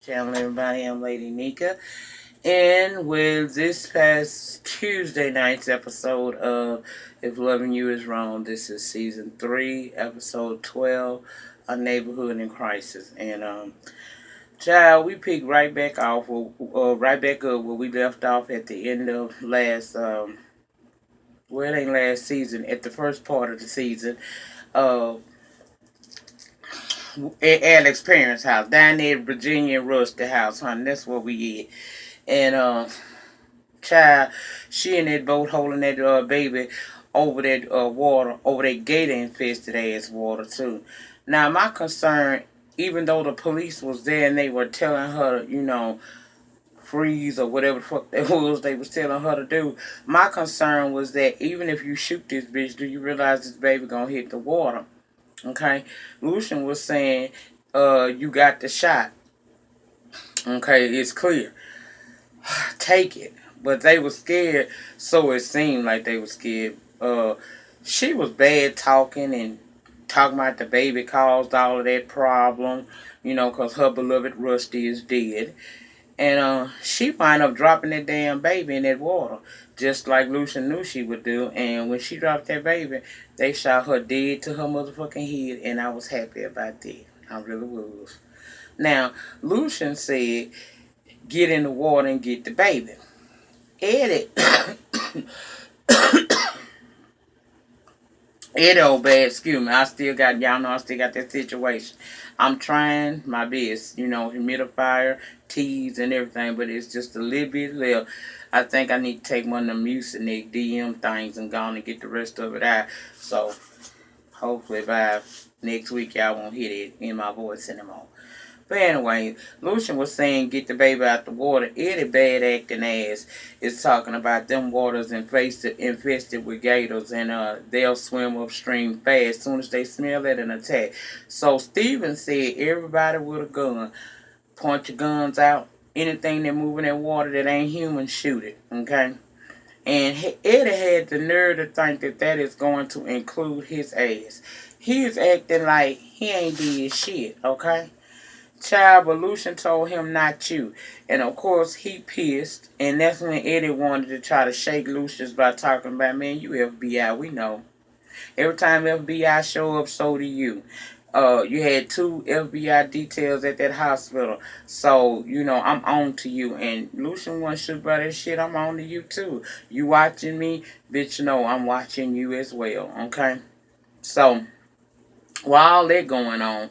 Channel, everybody. I'm Lady Nika, and with this past Tuesday night's episode of If Loving You Is Wrong, this is season 3, episode 12, A Neighborhood in Crisis. And child, we picked right back off, right back up where we left off at the end of last, well, it ain't last season, at the first part of the season. Uh, at Alex's parents' house, down there at Virginia and Rusty house, honey. That's where we at. And child, she in that boat holding that baby over that water, over that gator infested ass water too. Now my concern, even though the police was there and they were telling her, freeze or whatever the fuck that was they was telling her to do, my concern was that even if you shoot this bitch, do you realize this baby gonna hit the water? Okay, Lucien was saying, you got the shot. Okay, it's clear. Take it. But they were scared, so it seemed like they were scared. She was bad talking and talking about the baby caused all of that problem, because her beloved Rusty is dead. And she wound up dropping that damn baby in that water, just like Lucien knew she would do. And when she dropped that baby, they shot her dead to her motherfucking head, and I was happy about that. I really was. Now, Lucien said, get in the water and get the baby. Eddie, Eddie, old bad, excuse me. Y'all know I still got that situation. I'm trying my best, humidifier, teas, and everything, but it's just a little bit left. I think I need to take one of them Mucinex DM things and go on and get the rest of it out. So, hopefully by next week, y'all won't hear it in my voice anymore. But anyway, Lucien was saying get the baby out the water. Eddie bad acting ass is talking about them waters infested with gators, and they'll swim upstream fast soon as they smell it and attack. So Steven said everybody with a gun, point your guns out. Anything that move in that water that ain't human, shoot it. Okay. And Eddie had the nerve to think that that is going to include his ass. He is acting like he ain't did shit. Okay. Child, but Lucien told him not you. And of course, he pissed. And that's when Eddie wanted to try to shake Lucius by talking about, man, you FBI, we know. Every time FBI show up, so do you. You had 2 FBI details at that hospital. So, I'm on to you. And Lucien wasn't sure about that shit. I'm on to you too. You watching me? Bitch, no, I'm watching you as well. Okay? So, while all that going on,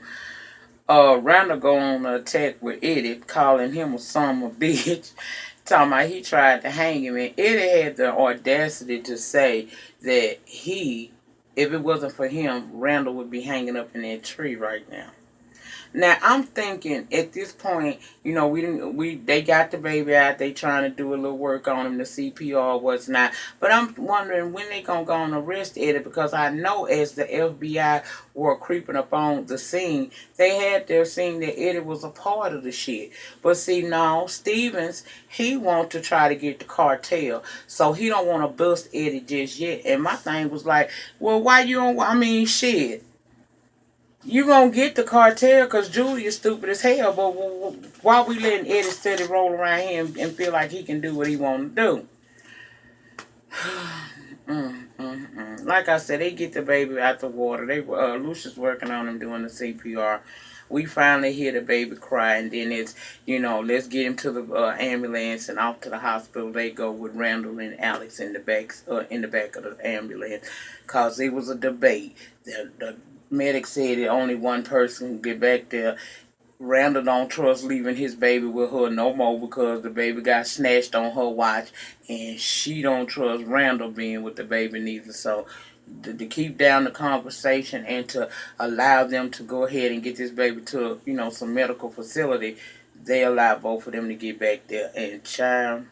Randall go on an attack with Eddie, calling him a son of a bitch, talking about he tried to hang him, and Eddie had the audacity to say that if it wasn't for him, Randall would be hanging up in that tree right now. Now I'm thinking at this point, they got the baby out, they trying to do a little work on him, the CPR, what's not. But I'm wondering when they gonna go and arrest Eddie, because I know as the FBI were creeping up on the scene, they had their scene that Eddie was a part of the shit. But see, now Stevens, he want to try to get the cartel, so he don't want to bust Eddie just yet. And my thing was like, well, why you don't? I mean, shit. You gonna get the cartel because Julia's stupid as hell, but why we letting Eddie steady roll around here and feel like he can do what he want to do? Like I said, they get the baby out the water. Lucia's working on him doing the CPR. We finally hear the baby cry, and then it's, let's get him to the ambulance and off to the hospital. They go with Randall and Alex in the back of the ambulance, cause it was a debate. The medic said that only one person can get back there. Randall don't trust leaving his baby with her no more because the baby got snatched on her watch, and she don't trust Randall being with the baby neither. So to keep down the conversation and to allow them to go ahead and get this baby to some medical facility, they allow both of them to get back there. And child,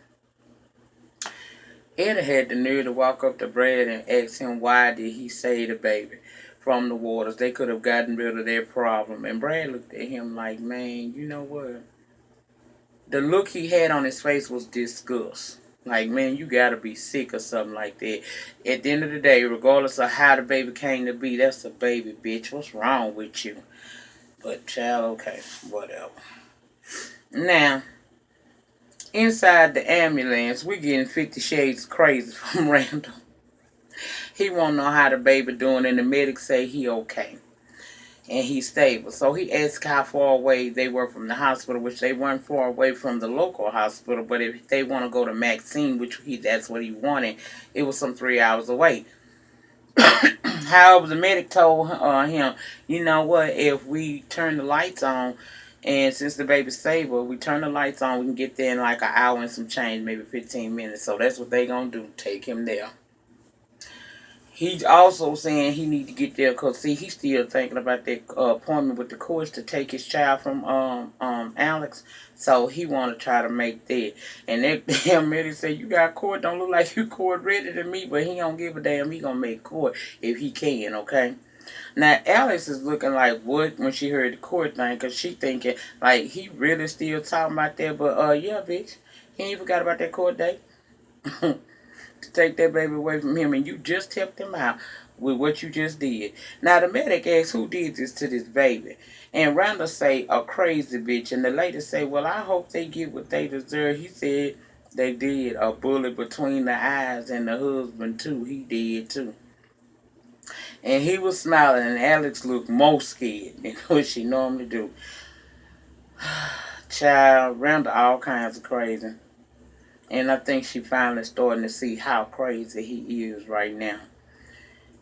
Eddie had the nerve to walk up to Brad and ask him why did he save the baby from the waters. They could have gotten rid of their problem. And Brad looked at him like, man, you know what? The look he had on his face was disgust. Like, man, you gotta be sick or something like that. At the end of the day, regardless of how the baby came to be, that's a baby, bitch. What's wrong with you? But, child, okay, whatever. Now, inside the ambulance, we getting 50 shades crazy from Randall. He want to know how the baby doing, and the medics say he okay. And he's stable. So he asked how far away they were from the hospital, which they weren't far away from the local hospital. But if they want to go to Maxine, which that's what he wanted, it was some 3 hours away. However, the medic told him, you know what, if we turn the lights on, and since the baby's stable, we turn the lights on, we can get there in like an hour and some change, maybe 15 minutes. So that's what they gonna do, take him there. He's also saying he need to get there because see he's still thinking about that appointment with the courts to take his child from Alex, so he want to try to make that. And that damn man said you got court, don't look like you court ready to me, but he don't give a damn. He gonna make court if he can. Okay. Now Alex is looking like what when she heard the court thing because she thinking like he really still talking about that, but yeah, bitch, he ain't forgot about that court date. To take that baby away from him, and you just helped him out with what you just did. Now the medic asks who did this to this baby, and Randall say a crazy bitch, and the lady say, well, I hope they get what they deserve. He said they did, a bullet between the eyes, and the husband too, he did too. And he was smiling, and Alex looked more scared than what she normally do. Child, Randall all kinds of crazy. And I think she finally starting to see how crazy he is right now.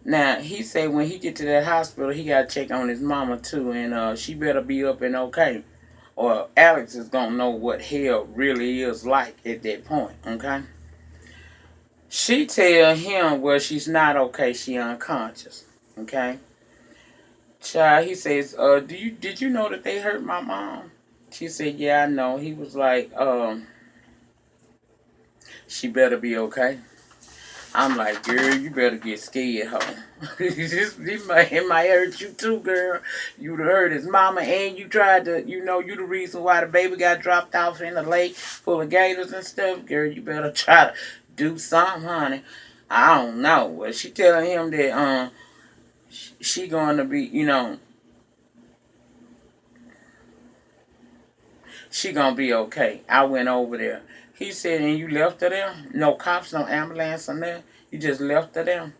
Now, he said when he get to that hospital, he got to check on his mama too. And she better be up and okay. Or Alex is going to know what hell really is like at that point, okay? She tell him, well, she's not okay. She unconscious, okay? Child, he says, did you know that they hurt my mom? She said, yeah, I know. He was like, she better be okay. I'm like, girl, you better get scared, ho. It might hurt you too, girl. You done hurt his mama, and you tried to, you the reason why the baby got dropped off in the lake full of gators and stuff. Girl, you better try to do something, honey. I don't know. Well, she telling him that she going to be, she going to be okay. I went over there. He said, and you left her there? No cops, no ambulance or nothing? You just left her there?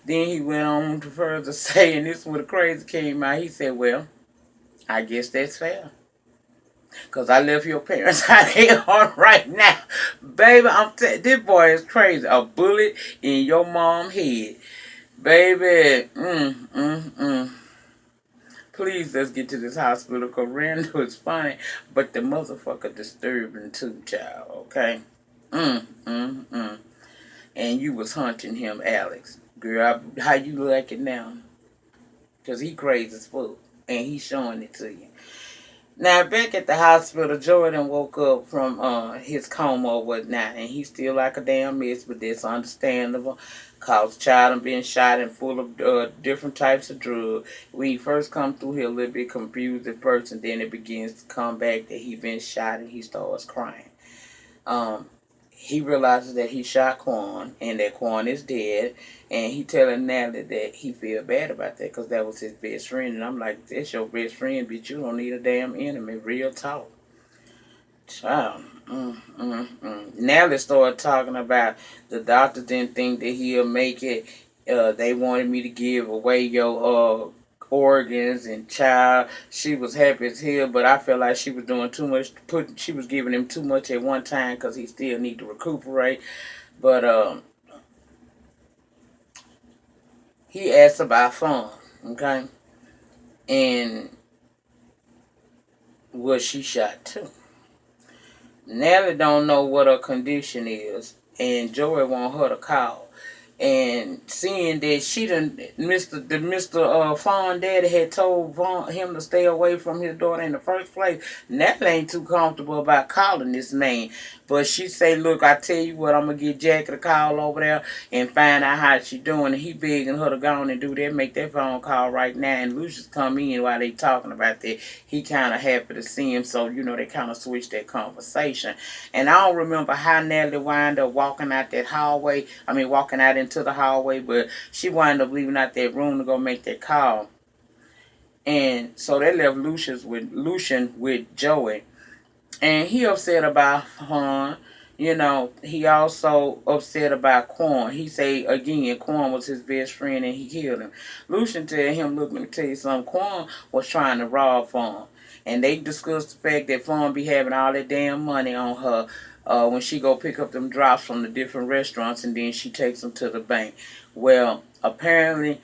Then he went on to further say, and this is where the crazy came out. He said, well, I guess that's fair. Because I left your parents how they are right now. Baby, this boy is crazy. A bullet in your mom's head. Baby, Please, let's get to this hospital because Randall is funny, but the motherfucker disturbing too, child, okay? And you was hunting him, Alex. Girl, how you like it now? Because he crazy as fuck. And he's showing it to you. Now, back at the hospital, Jordan woke up from his coma or whatnot. And he's still like a damn mess, but that's understandable. Cause child being shot and full of different types of drugs. When he first come through here, a little bit confused at first. And then it begins to come back that he been shot and he starts crying. He realizes that he shot Quan and that Quan is dead, and he telling Natalie that he feel bad about that because that was his best friend. And I'm like, that's your best friend, bitch. You don't need a damn enemy. Real talk. Child. Natalie started talking about the doctor didn't think that he'll make it. They wanted me to give away your organs and child. She was happy as hell, but I felt like she was doing too much. She was giving him too much at one time because he still need to recuperate. But he asked about fun, okay, and was she shot too? Natalie don't know what her condition is, and Joey want her to call. And seeing that she done, Mr. Fawn daddy had told him to stay away from his daughter in the first place, Natalie ain't too comfortable about calling this man. But she say, look, I tell you what, I'm going to get Jackie to call over there and find out how she doing. And he begging her to go on and do that, make that phone call right now. And Lucius come in while they talking about that. He kind of happy to see him, so, they kind of switched that conversation. And I don't remember how Natalie wound up walking out that hallway. Walking out into the hallway, but she wound up leaving out that room to go make that call. And so they left Lucian with Joey. And he upset about Han. You know, he also upset about Quan. He say again, Quan was his best friend and he killed him. Lucian tell him, look, let me tell you something. Quan was trying to rob Fawn. And they discussed the fact that Fawn be having all that damn money on her when she go pick up them drops from the different restaurants and then she takes them to the bank. Well, apparently,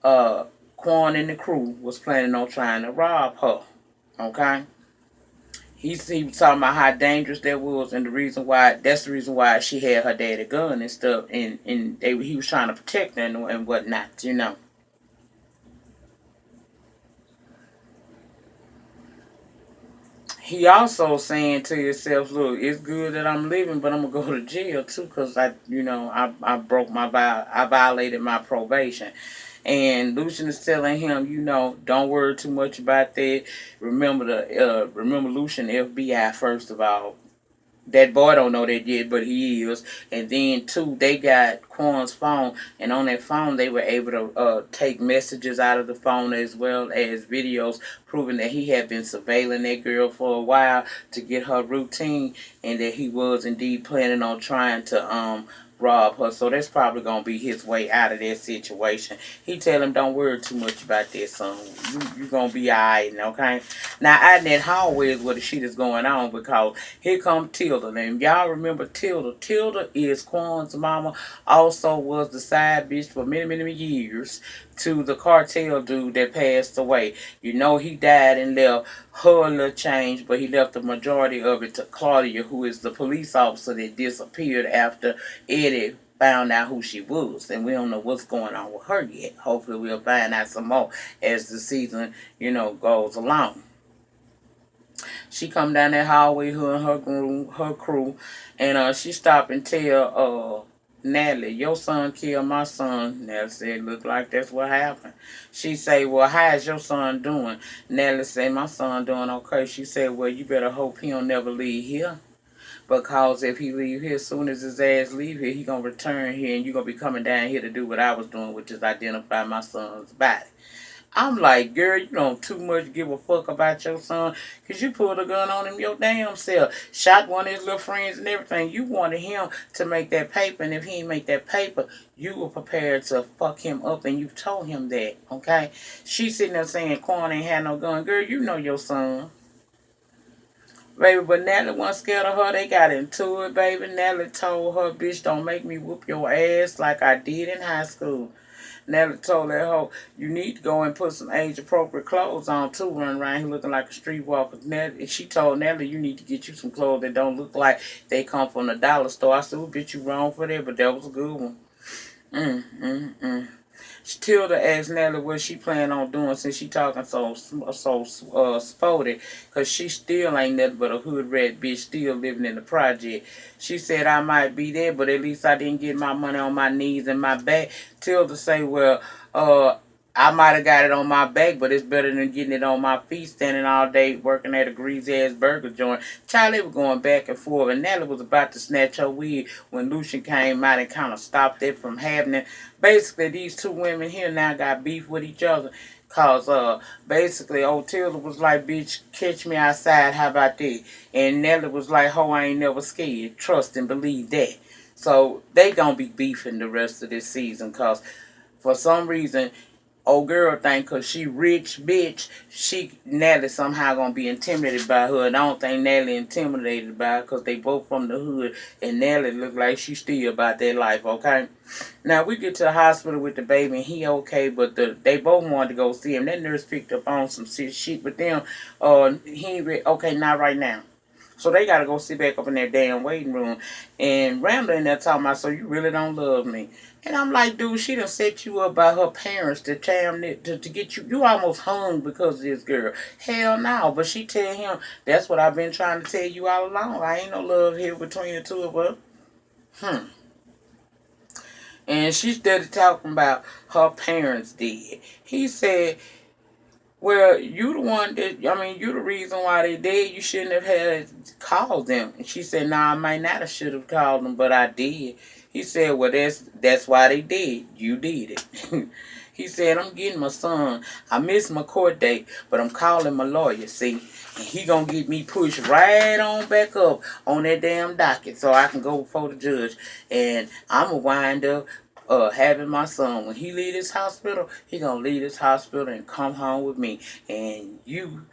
uh, Quan and the crew was planning on trying to rob her. Okay? He was talking about how dangerous that was and the reason why that's the reason why she had her daddy gun and stuff and he was trying to protect her and whatnot, you know. He also saying to himself, look, it's good that I'm living, but I'm gonna go to jail too, cause I broke I violated my probation. And Lucian is telling him, don't worry too much about that. Remember Lucian FBI first of all. That boy don't know that yet, but he is. And then two, they got Quan's phone, and on that phone they were able to take messages out of the phone as well as videos proving that he had been surveilling that girl for a while to get her routine, and that he was indeed planning on trying to rob her. So that's probably gonna be his way out of that situation. He tell him, don't worry too much about that, son. You gonna be alright, okay? Now out in that hallway is where the shit is going on because here come Tilda. And y'all remember Tilda. Tilda is Quan's mama. Also was the side bitch for many, many years to the cartel dude that passed away. You know he died and left her a little change, but he left the majority of it to Claudia, who is the police officer that disappeared after Eddie found out who she was. And we don't know what's going on with her yet. Hopefully we'll find out some more as the season, goes along. She come down that hallway, her and her crew, and she stop and tell Natalie, your son killed my son. Natalie said, look like that's what happened. She say, well, how is your son doing? Natalie say, my son doing okay. She said, well, you better hope he don't never leave here. Because if he leave here, as soon as his ass leave here, he gonna return here and you gonna be coming down here to do what I was doing, which is identify my son's body. I'm like, girl, you don't too much give a fuck about your son because you pulled a gun on him your damn self. Shot one of his little friends and everything. You wanted him to make that paper, and if he didn't make that paper, you were prepared to fuck him up, and you told him that, okay? She sitting there saying Quan ain't had no gun. Girl, you know your son. Baby, but Natalie wasn't scared of her. They got into it, baby. Natalie told her, bitch, don't make me whoop your ass like I did in high school. Natalie told that hoe, you need to go and put some age-appropriate clothes on, too, run around here looking like a streetwalker. She told Natalie, you need to get you some clothes that don't look like they come from the dollar store. I said, well, bitch, you wrong for that, but that was a good one. Tilda asked Natalie what she plan on doing since she talking so spotted, cause she still ain't nothing but a hood rat bitch still living in the project. She said I might be there, but at least I didn't get my money on my knees and my back. Tilda say, well, I might have got it on my back, but it's better than getting it on my feet, standing all day working at a greasy ass burger joint. Charlie was going back and forth, and Natalie was about to snatch her wig when Lucian came out and kind of stopped it from happening. Basically, these two women here now got beef with each other. Cause basically old Tilda was like, bitch, catch me outside, how about that? And Nelly was like, ho, I ain't never scared. Trust and believe that. So they gonna be beefing the rest of this season, cause for some reason old girl think cause she rich bitch, Natalie somehow gonna be intimidated by her. And I don't think Natalie intimidated by her cause they both from the hood and Natalie look like she still about that life, okay? Now we get to the hospital with the baby and he okay, but they both wanted to go see him. That nurse picked up on some shit with them. He ain't okay, not right now. So they gotta go sit back up in their damn waiting room. And Randall in there talking about, so you really don't love me. And I'm like, dude, she done set you up by her parents to get you. You almost hung because of this girl. Hell no. But she tell him, that's what I've been trying to tell you all along. I ain't no love here between the two of us. And she started talking about her parents did. He said, well, you the one that, you the reason why they did. You shouldn't have had called them. And she said, nah, I might not have should have called them, but I did. He said, well, that's why they did. You did it. He said, I'm getting my son. I missed my court date, but I'm calling my lawyer, see. And he gonna get me pushed right on back up on that damn docket so I can go before the judge. And I'm gonna wind up having my son. When he leave this hospital, he gonna leave this hospital and come home with me. And you,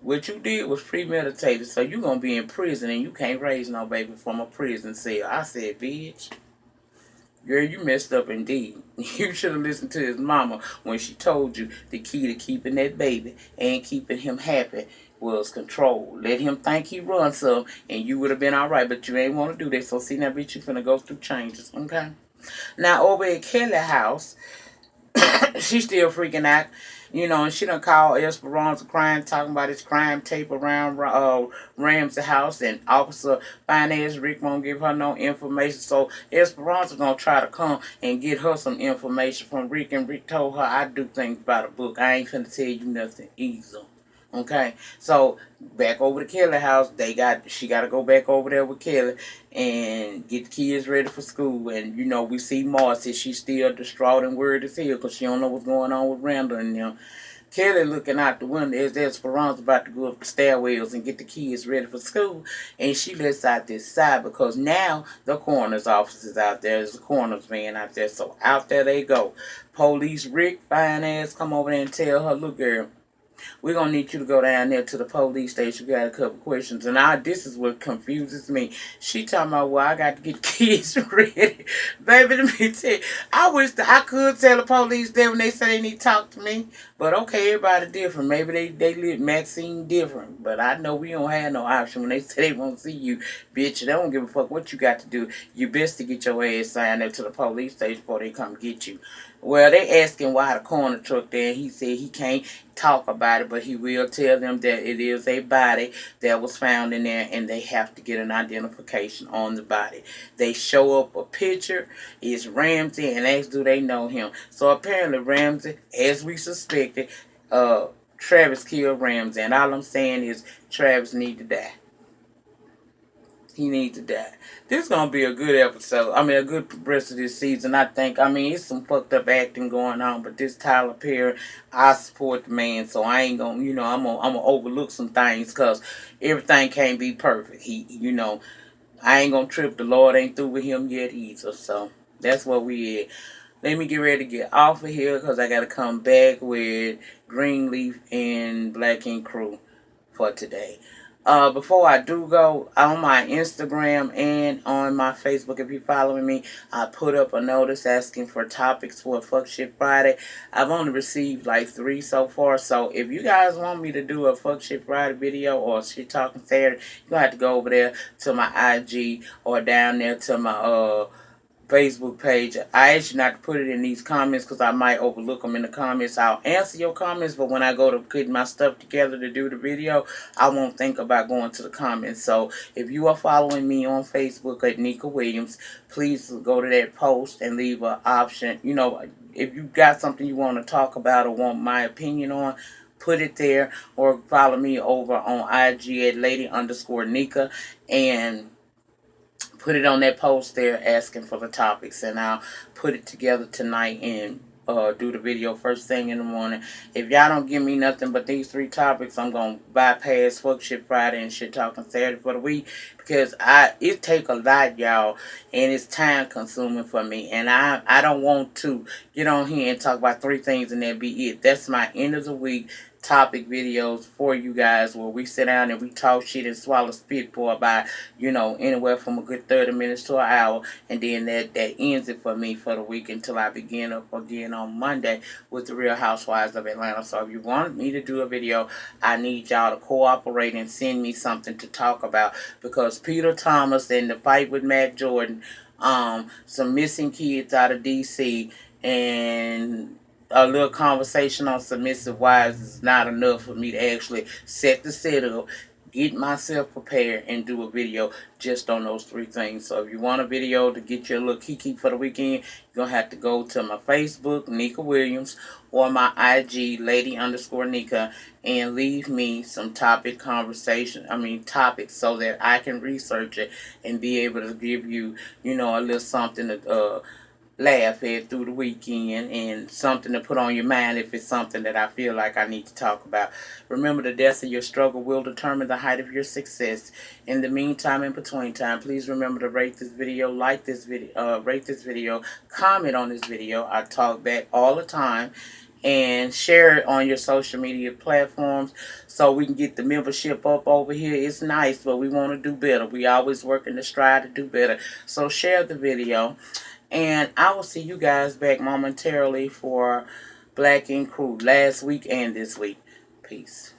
what you did was premeditated. So you gonna be in prison and you can't raise no baby from a prison cell. I said, bitch. Girl, you messed up indeed. You should have listened to his mama when she told you the key to keeping that baby and keeping him happy was control. Let him think he runs some and you would have been alright, but you ain't want to do that. So see now, bitch, you finna go through changes, okay? Now over at Kelly house, she's still freaking out. You know, and she done called Esperanza crying, talking about his crime tape around Ramsey house, and Officer Finance Rick won't give her no information. So Esperanza gonna try to come and get her some information from Rick, and Rick told her, I do things by the book. I ain't finna tell you nothing either. Okay, so back over to Kelly house, she got to go back over there with Kelly and get the kids ready for school. And you know, we see Marcy, she's still distraught and worried as hell because she don't know what's going on with Randall and them. Kelly looking out the window as Esperanza about to go up the stairwells and get the kids ready for school, and she lets out this sigh because now the coroner's office is out there. There's a coroner's van out there, so out there they go. Police Rick fine ass come over there and tell her, look girl, we're going to need you to go down there to the police station. We got a couple questions. And this is what confuses me. She talking about, well, I got to get the kids ready. Baby, let me tell you, I wish that I could tell the police that when they say they need to talk to me. But okay, everybody different. Maybe they live Maxine different. But I know we don't have no option when they say they won't see you, bitch. They don't give a fuck what you got to do. You best to get your ass signed up to the police station before they come get you. Well, they asking why the coroner truck there. He said he can't talk about it, but he will tell them that it is a body that was found in there and they have to get an identification on the body. They show up a picture, it's Ramsey, and ask do they know him. So apparently Ramsey, as we suspected, Travis killed Ramsey, and all I'm saying is Travis need to die. He needs to die. This is gonna be a good episode. I mean, a good rest of this season. I think. I mean, it's some fucked up acting going on, but this Tyler Perry, I support the man, so I ain't gonna, I'm gonna overlook some things because everything can't be perfect. I ain't gonna trip. The Lord ain't through with him yet either. So that's what we at. Let me get ready to get off of here because I gotta come back with Greenleaf and Black Ink Crew for today. Before I do go, on my Instagram and on my Facebook, if you're following me, I put up a notice asking for topics for Fuck Shit Friday. I've only received like 3 so far, so if you guys want me to do a Fuck Shit Friday video or Shit Talking Saturday, you're going to have to go over there to my IG or down there to my Facebook page. I ask you not to put it in these comments because I might overlook them in the comments. I'll answer your comments, but when I go to put my stuff together to do the video, I won't think about going to the comments. So if you are following me on Facebook at Nika Williams, please go to that post and leave an option. If you got something you want to talk about or want my opinion on, put it there, or follow me over on IG at Lady_Nika and put it on that post there asking for the topics, and I'll put it together tonight and do the video first thing in the morning. If y'all don't give me nothing but these 3 topics, I'm gonna bypass Fuck Shit Friday and Shit Talking Saturday for the week because it take a lot, y'all, and it's time consuming for me, and I don't want to get on here and talk about 3 things and that be it. That's my end of the week topic videos for you guys where we sit down and we talk shit and swallow spit for about anywhere from a good 30 minutes to an hour, and then that ends it for me for the week until I begin up again on Monday with the Real Housewives of Atlanta. So if you want me to do a video, I need y'all to cooperate and send me something to talk about, because Peter Thomas and the fight with Matt Jordan, some missing kids out of DC, and a little conversation on submissive wives is not enough for me to actually set the setup, get myself prepared, and do a video just on those 3 things. So if you want a video to get your little kiki for the weekend, you're going to have to go to my Facebook, Nika Williams, or my IG, Lady_Nika, and leave me some topics so that I can research it and be able to give you, a little something to laugh at through the weekend, and something to put on your mind if it's something that I feel like I need to talk about. Remember, the depth of your struggle will determine the height of your success. In the meantime, in between time, please remember to rate this video, like this video, rate this video, comment on this video. I talk back all the time. And share it on your social media platforms so we can get the membership up over here. It's nice, but we want to do better. We always working to strive to do better. So share the video. And I will see you guys back momentarily for Black Ink Crew last week and this week. Peace.